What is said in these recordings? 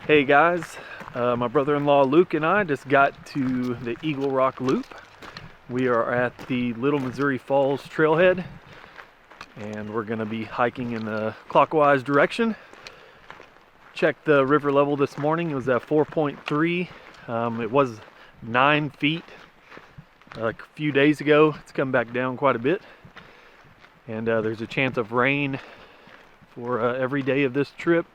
Hey guys, my brother-in-law Luke and I just got to the Eagle Rock Loop. We are at the Little Missouri Falls Trailhead and we're going to be hiking in the clockwise direction. Checked the river level this morning. It was at 4.3. It was 9 feet like a few days ago. It's come back down quite a bit, and there's a chance of rain for every day of this trip.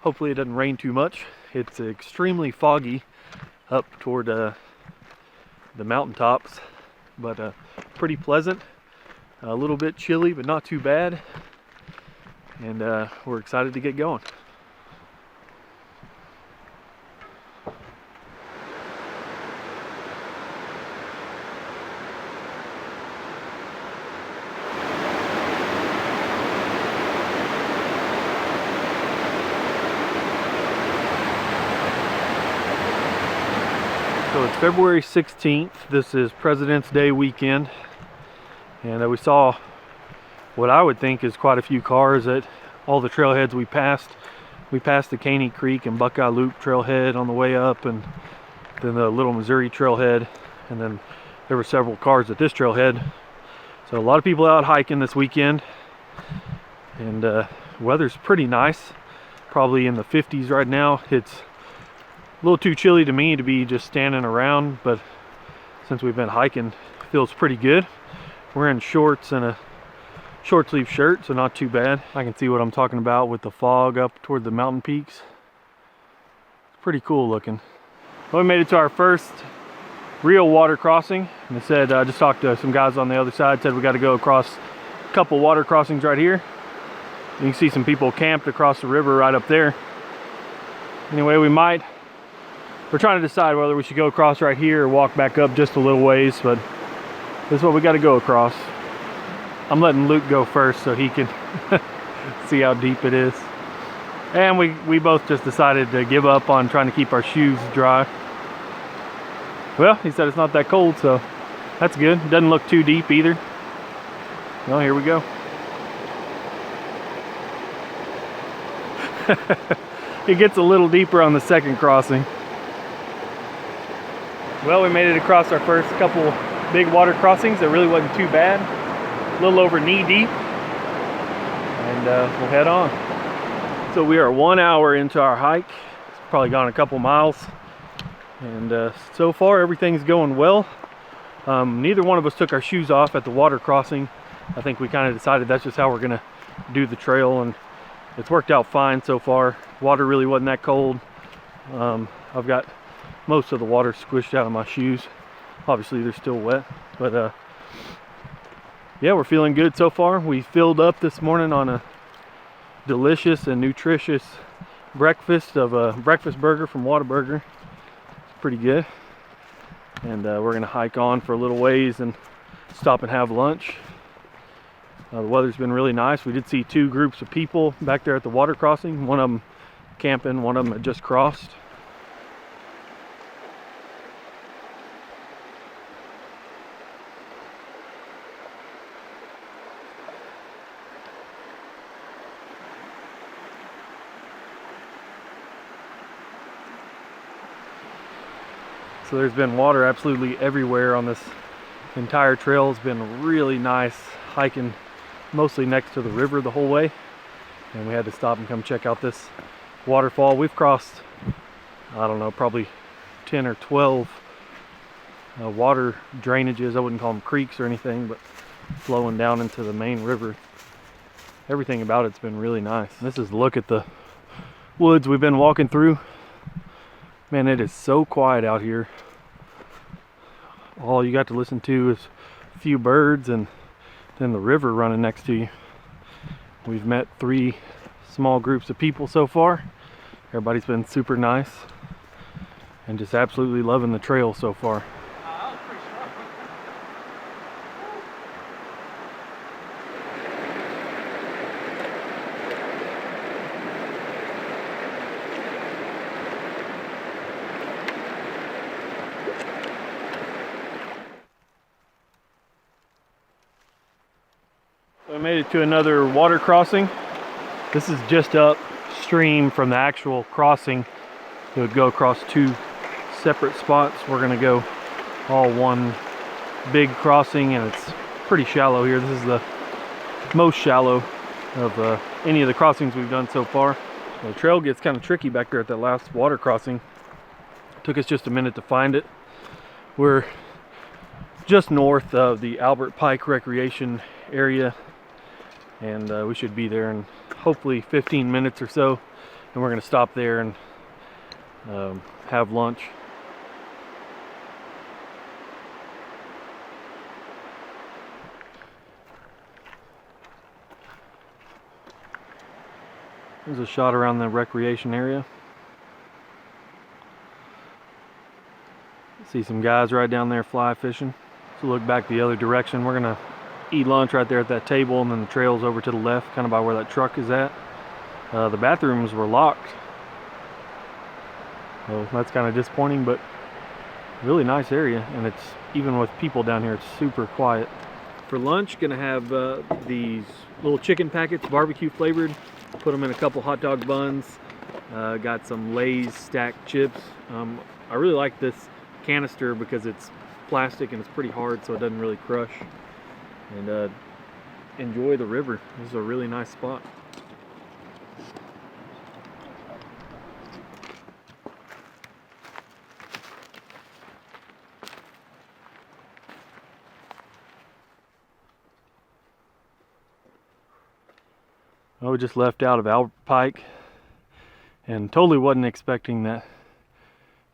Hopefully it doesn't rain too much. It's extremely foggy up toward the mountaintops, but pretty pleasant. A little bit chilly, but not too bad. And we're excited to get going. So it's February 16th. This is President's Day weekend, and we saw what I would think is quite a few cars at all the trailheads we passed. We passed the Caney Creek and Buckeye Loop trailhead on the way up, and then the Little Missouri trailhead, and then there were several cars at this trailhead. So a lot of people out hiking this weekend, and weather's pretty nice, probably in the 50s right now. It's a little too chilly to me to be just standing around, but since we've been hiking, it feels pretty good. We're in shorts and a short sleeve shirt, so not too bad. I can see what I'm talking about with the fog up toward the mountain peaks. It's pretty cool looking. Well, we made it to our first real water crossing, and they said, I just talked to some guys on the other side, said we got to go across a couple water crossings right here. You can see some people camped across the river right up there. Anyway, we're trying to decide whether we should go across right here or walk back up just a little ways, but this is what we got to go across. I'm letting Luke go first so he can see how deep it is. And we both just decided to give up on trying to keep our shoes dry. Well, he said it's not that cold, so that's good. It doesn't look too deep either. Well, here we go. It gets a little deeper on the second crossing. Well, we made it across our first couple big water crossings. It really wasn't too bad. A little over knee deep. And we'll head on. So we are 1 hour into our hike. It's probably gone a couple miles. And so far everything's going well. Neither one of us took our shoes off at the water crossing. I think we kind of decided that's just how we're gonna do the trail, and it's worked out fine so far. Water really wasn't that cold. I've got most of the water squished out of my shoes. Obviously they're still wet, but yeah, we're feeling good so far. We filled up this morning on a delicious and nutritious breakfast of a breakfast burger from Whataburger. It's pretty good. And we're gonna hike on for a little ways and stop and have lunch. The weather's been really nice. We did see two groups of people back there at the water crossing. One of them camping, one of them had just crossed. So there's been water absolutely everywhere on this entire trail. It's been really nice hiking mostly next to the river the whole way. And we had to stop and come check out this waterfall. We've crossed, I don't know, probably 10 or 12 water drainages. I wouldn't call them creeks or anything, but flowing down into the main river. Everything about it's been really nice. This is a look at the woods we've been walking through. Man, it is so quiet out here. All you got to listen to is a few birds and then the river running next to you. We've met 3 small groups of people so far. Everybody's been super nice and just absolutely loving the trail so far. So I made it to another water crossing. This is just upstream from the actual crossing. it would go across two separate spots. We're gonna go all one big crossing, and it's pretty shallow here. This is the most shallow of any of the crossings we've done so far. The trail gets kind of tricky back there at that last water crossing. Took us just a minute to find it. We're just north of the Albert Pike Recreation area, and we should be there in hopefully 15 minutes or so, and we're going to stop there and have lunch. There's a shot around the recreation area. See some guys right down there fly fishing. So look back the other direction. We're gonna eat lunch right there at that table, and then the trail's over to the left, kind of by where that truck is at. The bathrooms were locked, so that's kind of disappointing, but really nice area, and it's, even with people down here, it's super quiet. For lunch, gonna have these little chicken packets, barbecue flavored. Put them in a couple hot dog buns. Got some Lay's stacked chips. I really like this canister because it's plastic and it's pretty hard, so it doesn't really crush. And enjoy the river. This is a really nice spot. I just left out of Albert Pike and totally wasn't expecting that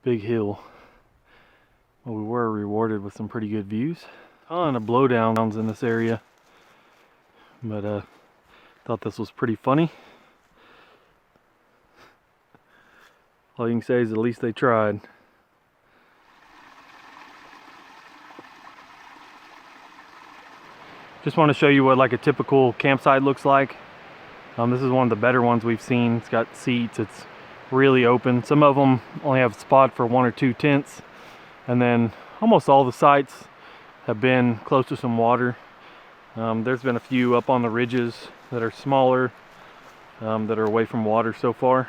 big hill. Well, we were rewarded with some pretty good views. Ton of blowdowns in this area, but thought this was pretty funny. All you can say is at least they tried. Just want to show you what like a typical campsite looks like. This is one of the better ones we've seen. It's got seats, it's really open. Some of them only have a spot for 1 or 2 tents. And then almost all the sites have been close to some water. There's been a few up on the ridges that are smaller, that are away from water so far.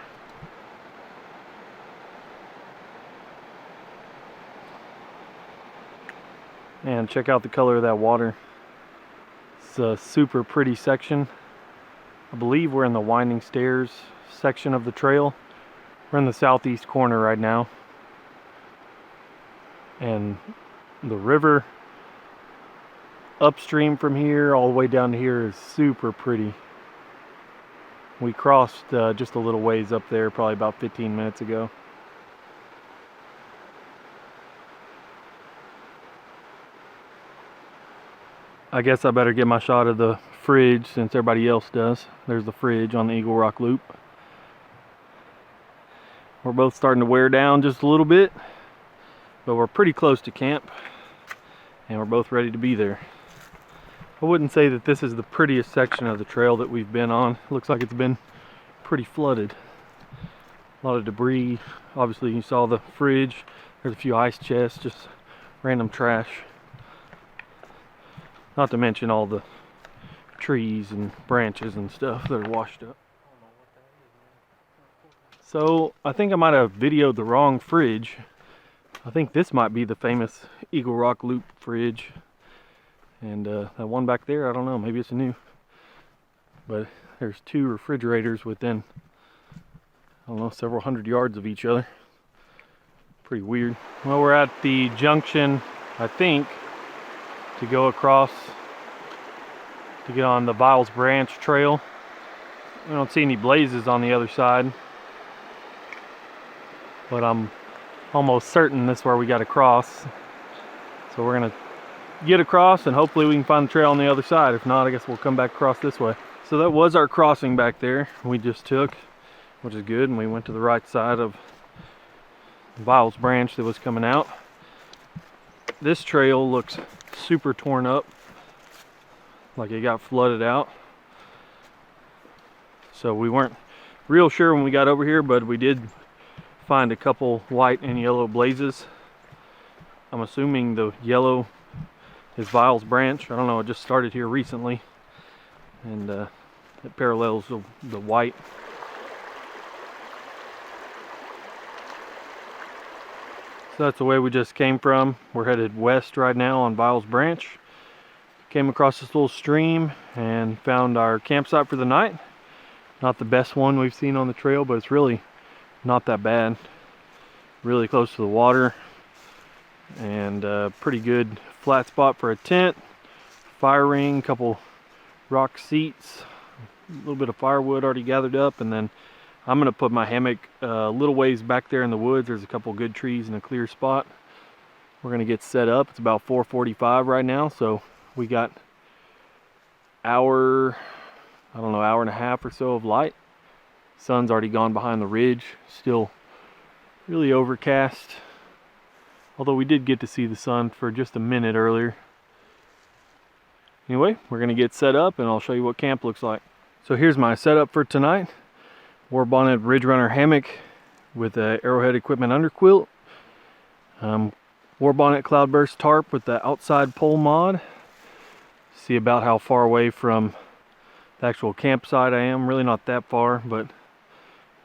And check out the color of that water. It's a super pretty section. I believe we're in the winding stairs section of the trail. We're in the southeast corner right now. And the river upstream from here all the way down to here is super pretty. We crossed just a little ways up there probably about 15 minutes ago. I guess I better get my shot of the fridge since everybody else does. There's the fridge on the Eagle Rock Loop. We're both starting to wear down just a little bit, but we're pretty close to camp and we're both ready to be there. I wouldn't say that this is the prettiest section of the trail that we've been on. It looks like it's been pretty flooded. A lot of debris. Obviously you saw the fridge. There's a few ice chests, just random trash. Not to mention all the trees and branches and stuff that are washed up. So I think I might have videoed the wrong fridge. I think this might be the famous Eagle Rock Loop fridge. And that one back there, I don't know, maybe it's new. But there's 2 refrigerators within, I don't know, several hundred yards of each other. Pretty weird. Well, we're at the junction, I think, to go across to get on the Viles Branch Trail. We don't see any blazes on the other side, but I'm almost certain this is where we got to cross. So we're gonna get across and hopefully we can find the trail on the other side. If not, I guess we'll come back across this way. So that was our crossing back there we just took, which is good, and we went to the right side of the Viles Branch that was coming out. This trail looks super torn up, like it got flooded out. So we weren't real sure when we got over here, but we did find a couple white and yellow blazes. I'm assuming the yellow is Viles Branch. I don't know, it just started here recently, and it parallels the white. So that's the way we just came from. We're headed west right now on Viles Branch. Came across this little stream and found our campsite for the night. Not the best one we've seen on the trail, but it's really not that bad. Really close to the water, and pretty good flat spot for a tent. Fire ring, couple rock seats, a little bit of firewood already gathered up, and then I'm gonna put my hammock a little ways back there in the woods. There's a couple good trees and a clear spot. We're gonna get set up. It's about 4:45 right now, so we got hour and a half or so of light. Sun's already gone behind the ridge. Still really overcast, although we did get to see the sun for just a minute earlier. Anyway, we're gonna get set up and I'll show you what camp looks like. So here's my setup for tonight. War Bonnet Ridge Runner hammock with a Arrowhead Equipment underquilt. War Bonnet Cloudburst tarp with the outside pole mod. See about how far away from the actual campsite I am. Really not that far, but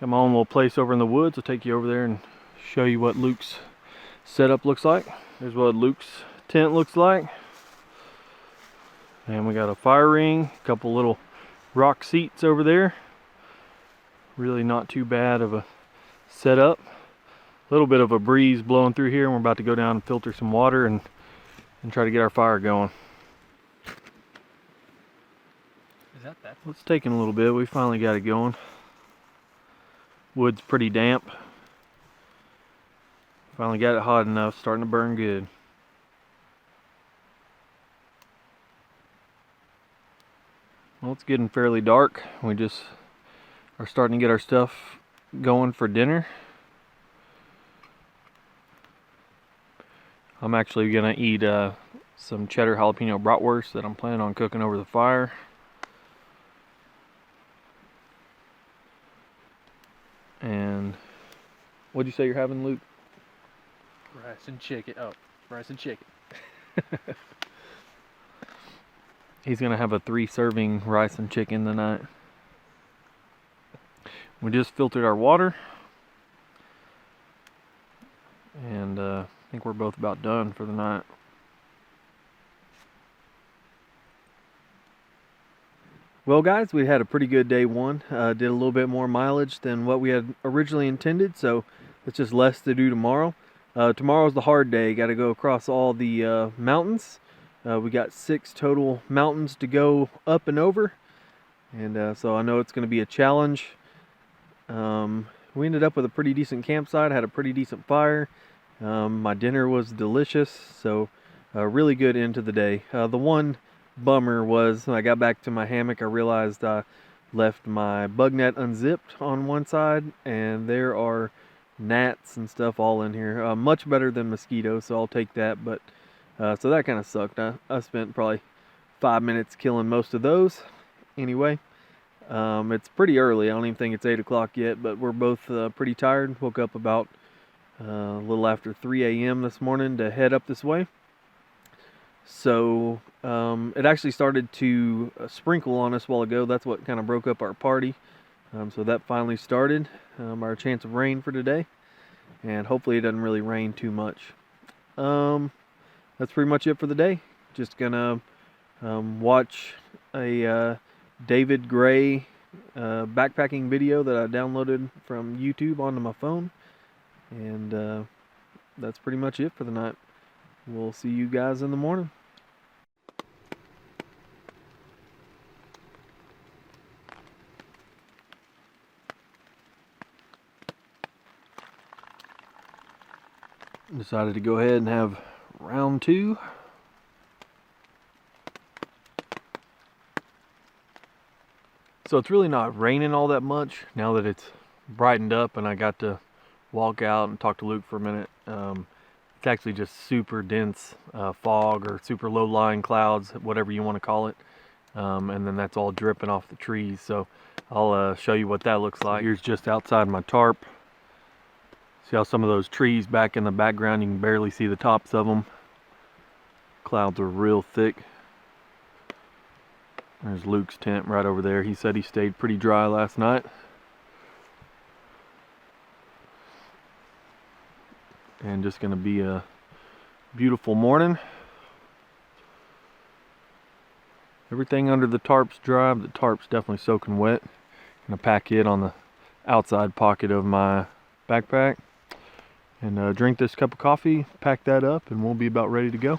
got my own little place over in the woods. I'll take you over there and show you what Luke's setup looks like. Here's what Luke's tent looks like. And we got a fire ring, a couple little rock seats over there. Really not too bad of a setup. A little bit of a breeze blowing through here, and we're about to go down and filter some water and try to get our fire going. Is that bad? It's taking a little bit. We finally got it going. Wood's pretty damp. Finally got it hot enough, starting to burn good. Well, it's getting fairly dark. We just are starting to get our stuff going for dinner. I'm actually gonna eat some cheddar jalapeno bratwurst that I'm planning on cooking over the fire. And what'd you say you're having, Luke? Rice and chicken. Oh, rice and chicken. He's gonna have a 3-serving rice and chicken tonight. We just filtered our water, and I think we're both about done for the night. Well guys, we had a pretty good day one. Did a little bit more mileage than what we had originally intended, so it's just less to do tomorrow. Tomorrow's the hard day. Got to go across all the mountains. We got 6 total mountains to go up and over, and so I know it's going to be a challenge. We ended up with a pretty decent campsite, had a pretty decent fire. My dinner was delicious, so really good end to the day. The one bummer was when I got back to my hammock, I realized I left my bug net unzipped on one side, and there are gnats and stuff all in here. Much better than mosquitoes, so I'll take that, but so that kind of sucked. I spent probably 5 minutes killing most of those. Anyway, it's pretty early. I don't even think it's 8 o'clock yet, but we're both pretty tired. Woke up about a little after 3 a.m. this morning to head up this way. So it actually started to sprinkle on us a while ago. That's what kind of broke up our party. So that finally started our chance of rain for today, and hopefully it doesn't really rain too much. That's pretty much it for the day. Just gonna watch a David Gray backpacking video that I downloaded from YouTube onto my phone, and that's pretty much it for the night. We'll see you guys in the morning. Decided to go ahead and have round 2. So it's really not raining all that much now that it's brightened up and I got to walk out and talk to Luke for a minute. It's actually just super dense fog or super low-lying clouds, whatever you want to call it. And then that's all dripping off the trees. So I'll show you what that looks like. Here's just outside my tarp. See how some of those trees back in the background, you can barely see the tops of them. Clouds are real thick. There's Luke's tent right over there. He said he stayed pretty dry last night. and just gonna be a beautiful morning. Everything under the tarp's dry, but the tarp's definitely soaking wet. Gonna pack it on the outside pocket of my backpack and drink this cup of coffee, pack that up, and we'll be about ready to go.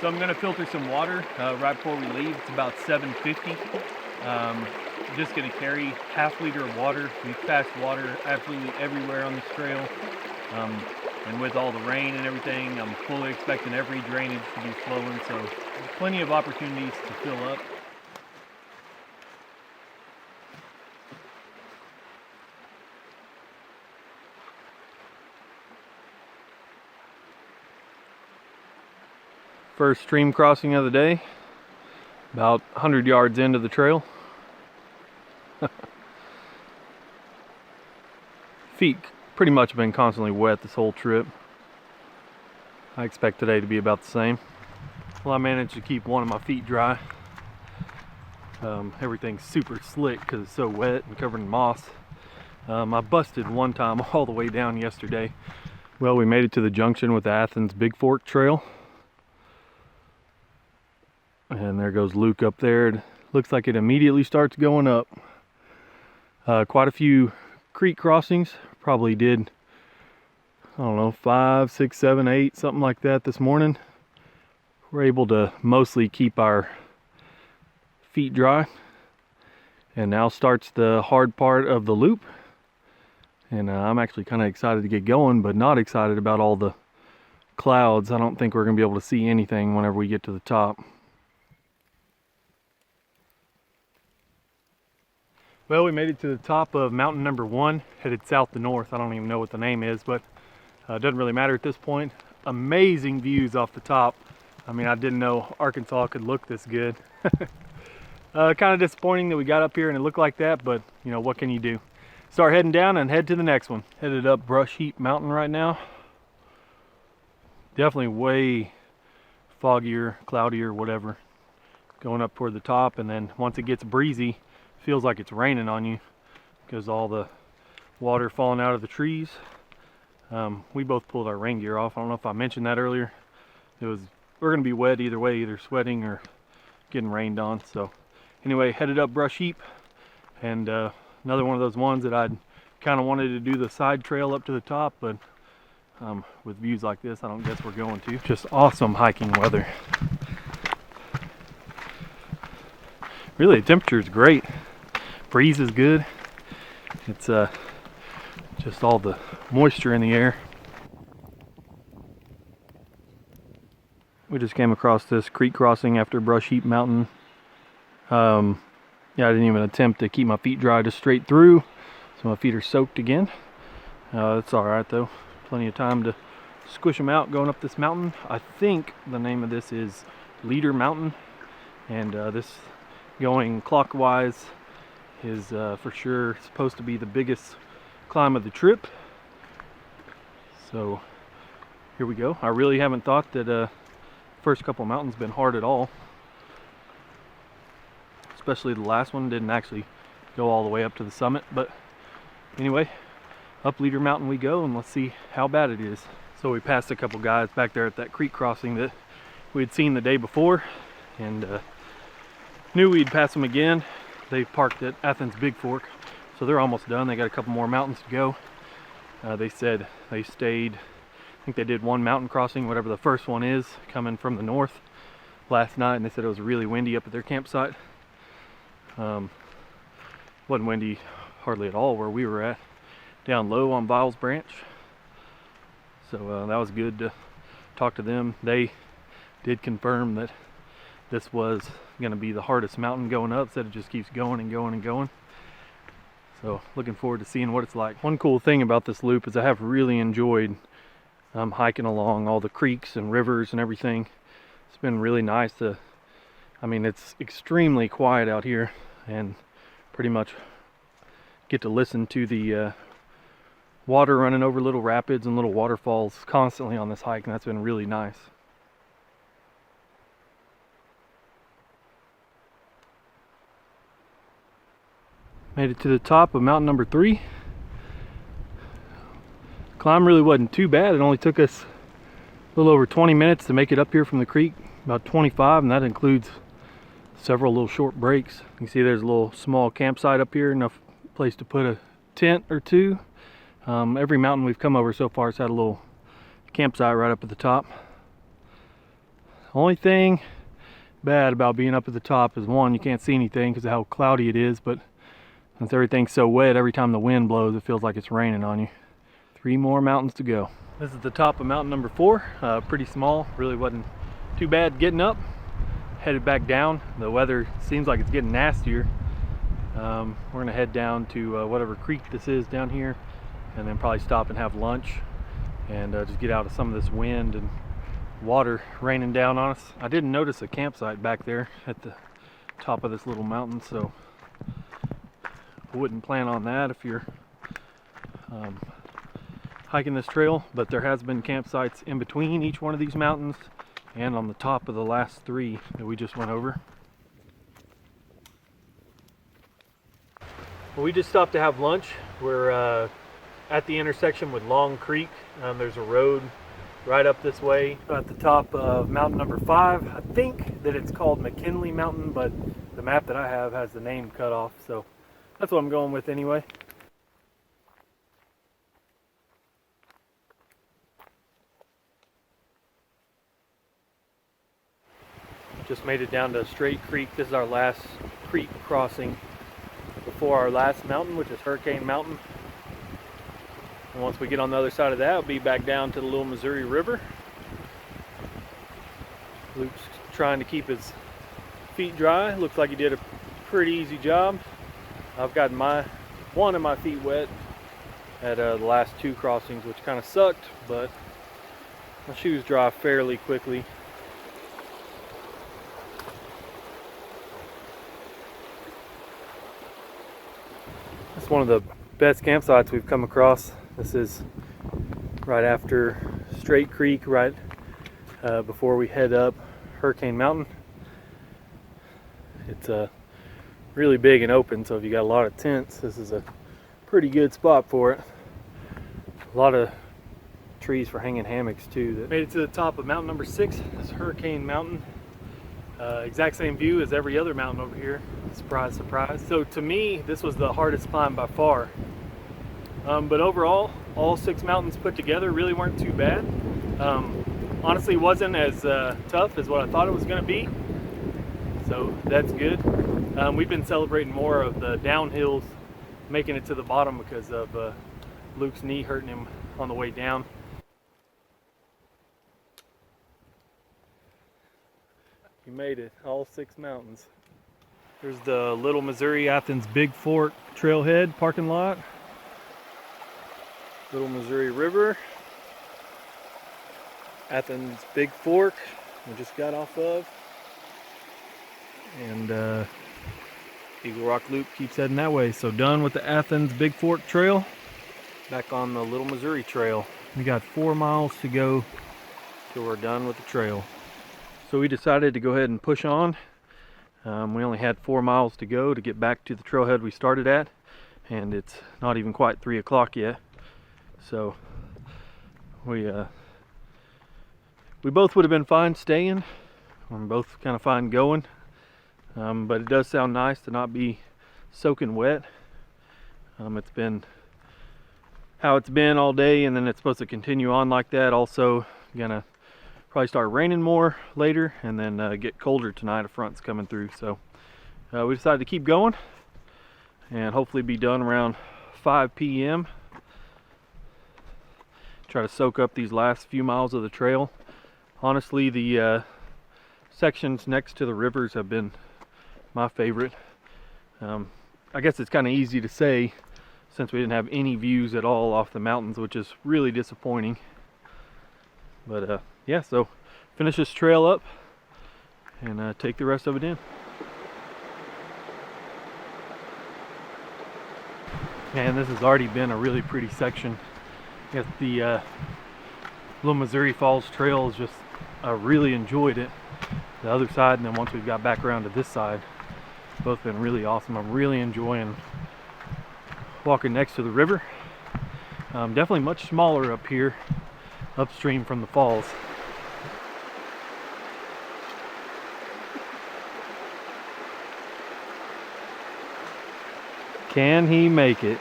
So I'm gonna filter some water right before we leave. It's about 7:50. Just gonna carry half liter of water. We've passed water absolutely everywhere on this trail. And with all the rain and everything, I'm fully expecting every drainage to be flowing, so plenty of opportunities to fill up. First stream crossing of the day, about 100 yards into the trail. Feet pretty much been constantly wet this whole trip. I expect today to be about the same. Well, I managed to keep one of my feet dry. Everything's super slick because it's so wet and covered in moss. I busted one time all the way down yesterday. Well, we made it to the junction with the Athens-Big Fork Trail. And there goes Luke up there. It looks like it immediately starts going up. Quite a few creek crossings. Probably did, I don't know, 5, 6, 7, 8, something like that this morning. We're able to mostly keep our feet dry. And now starts the hard part of the loop. And I'm actually kind of excited to get going, but not excited about all the clouds. I don't think we're going to be able to see anything whenever we get to the top. Well, we made it to the top of mountain number 1, headed south to north. I don't even know what the name is, but it doesn't really matter at this point. Amazing views off the top. I mean, I didn't know Arkansas could look this good. Kind of disappointing that we got up here and it looked like that, but you know, what can you do? Start heading down and head to the next one. Headed up Brush Heap Mountain right now. Definitely way foggier, cloudier, whatever. Going up toward the top, and then once it gets breezy, feels like it's raining on you because all the water falling out of the trees. We both pulled our rain gear off. I don't know if I mentioned that earlier. We're gonna be wet either way, either sweating or getting rained on. So anyway, headed up Brush Heap, and another one of those ones that I'd kind of wanted to do the side trail up to the top, but with views like this, I don't guess we're going to. Just awesome hiking weather. Really, the temperature is great. Breeze is good. It's just all the moisture in the air. We just came across this creek crossing after Brush Heap Mountain. Yeah, I didn't even attempt to keep my feet dry just straight through, so my feet are soaked again. It's all right though. Plenty of time to squish them out going up this mountain. I think the name of this is Leader Mountain, and this going clockwise is for sure supposed to be the biggest climb of the trip. So here we go. I really haven't thought that first couple mountains been hard at all, especially the last one didn't actually go all the way up to the summit. But anyway, up Leader Mountain we go, and let's see how bad it is. So we passed a couple guys back there at that creek crossing that we had seen the day before, and knew we'd pass them again. They parked at Athens-Big Fork, so they're almost done. They got a couple more mountains to go. They said they stayed, I think they did one mountain crossing, whatever the first one is, coming from the north last night, and they said it was really windy up at their campsite. Wasn't windy hardly at all where we were at, down low on Viles Branch. So that was good to talk to them. They did confirm that this was going to be the hardest mountain going up. Said it just keeps going and going and going. So looking forward to seeing what it's like. One cool thing about this loop is I have really enjoyed hiking along all the creeks and rivers and everything. It's been really nice to, I mean, it's extremely quiet out here, and pretty much get to listen to the water running over little rapids and little waterfalls constantly on this hike, and that's been really nice. Made it to the top of mountain number 3. Climb really wasn't too bad. It only took us a little over 20 minutes to make it up here from the creek, about 25, and that includes several little short breaks. You can see there's a little small campsite up here, enough place to put a tent or two. Every mountain we've come over so far has had a little campsite right up at the top. Only thing bad about being up at the top is, one, you can't see anything because of how cloudy it is, but since everything's so wet, every time the wind blows it feels like it's raining on you. 3 more mountains to go. This is the top of mountain number 4. Pretty small, really wasn't too bad getting up. Headed back down. The weather seems like it's getting nastier. We're gonna head down to whatever creek this is down here, and then probably stop and have lunch and just get out of some of this wind and water raining down on us. I didn't notice a campsite back there at the top of this little mountain, so I wouldn't plan on that if you're hiking this trail, but there has been campsites in between each one of these mountains and on the top of the last 3 that we just went over. Well, we just stopped to have lunch. We're at the intersection with Long Creek. There's a road right up this way at the top of mountain number 5. I think that it's called McKinley Mountain, but the map that I have has the name cut off, so that's what I'm going with anyway. Just made it down to Straight Creek. This is our last creek crossing before our last mountain, which is Hurricane Mountain. And once we get on the other side of that, we'll be back down to the Little Missouri River. Luke's trying to keep his feet dry. Looks like he did a pretty easy job. I've gotten one of my feet wet at the last 2 crossings, which kind of sucked, but my shoes dry fairly quickly. It's one of the best campsites we've come across. This is right after Straight Creek, right before we head up Hurricane Mountain. It's really big and open, so if you got a lot of tents, this is a pretty good spot for it. A lot of trees for hanging hammocks too. Made it to the top of mountain number 6. This is Hurricane Mountain. Exact same view as every other mountain over here. Surprise, surprise. So to me, this was the hardest climb by far. But overall, all 6 mountains put together really weren't too bad. Honestly, wasn't as tough as what I thought it was going to be. So that's good. We've been celebrating more of the downhills making it to the bottom because of Luke's knee hurting him on the way down. You made it, all 6 mountains. Here's the Little Missouri Athens-Big Fork Trailhead parking lot. Little Missouri River. Athens-Big Fork, we just got off of. And Eagle Rock Loop keeps heading that way. So done with the Athens-Big Fork Trail. Back on the Little Missouri Trail. We got 4 miles to go till we're done with the trail. So we decided to go ahead and push on. We only had 4 miles to go to get back to the trailhead we started at, and it's not even quite 3 o'clock yet. So we both would have been fine staying. We're both kind of fine going, but it does sound nice to not be soaking wet. It's been how it's been all day, and then it's supposed to continue on like that. Also gonna probably start raining more later, and then get colder tonight. A front's coming through, so we decided to keep going and hopefully be done around 5 p.m. Try to soak up these last few miles of the trail. Honestly, the sections next to the rivers have been my favorite. I guess it's kind of easy to say since we didn't have any views at all off the mountains, which is really disappointing. But yeah, so finish this trail up and take the rest of it in. Man, this has already been a really pretty section. I guess the Little Missouri Falls Trail is just, I really enjoyed it. The other side, and then once we got back around to this side, both been really awesome. I'm really enjoying walking next to the river. Definitely much smaller up here, upstream from the falls. Can he make it?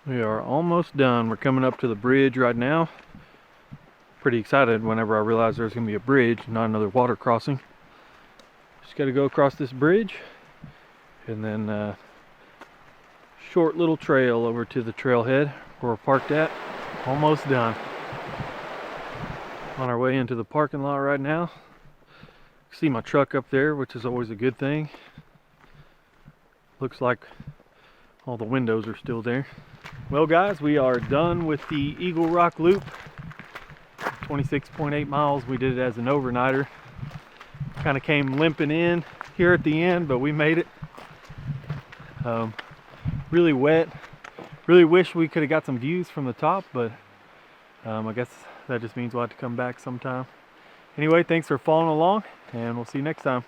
We are almost done. We're coming up to the bridge right now. Pretty excited whenever I realized there's gonna be a bridge, not another water crossing. Just gotta go across this bridge and then short little trail over to the trailhead where we're parked at. Almost done. On our way into the parking lot right now. See my truck up there, which is always a good thing. Looks like all the windows are still there. Well guys, we are done with the Eagle Rock Loop. 26.8 miles. We did it as an overnighter. Kind of came limping in here at the end, but we made it. Really wet. Really wish we could have got some views from the top, but I guess that just means we'll have to come back sometime. Anyway, thanks for following along, and we'll see you next time.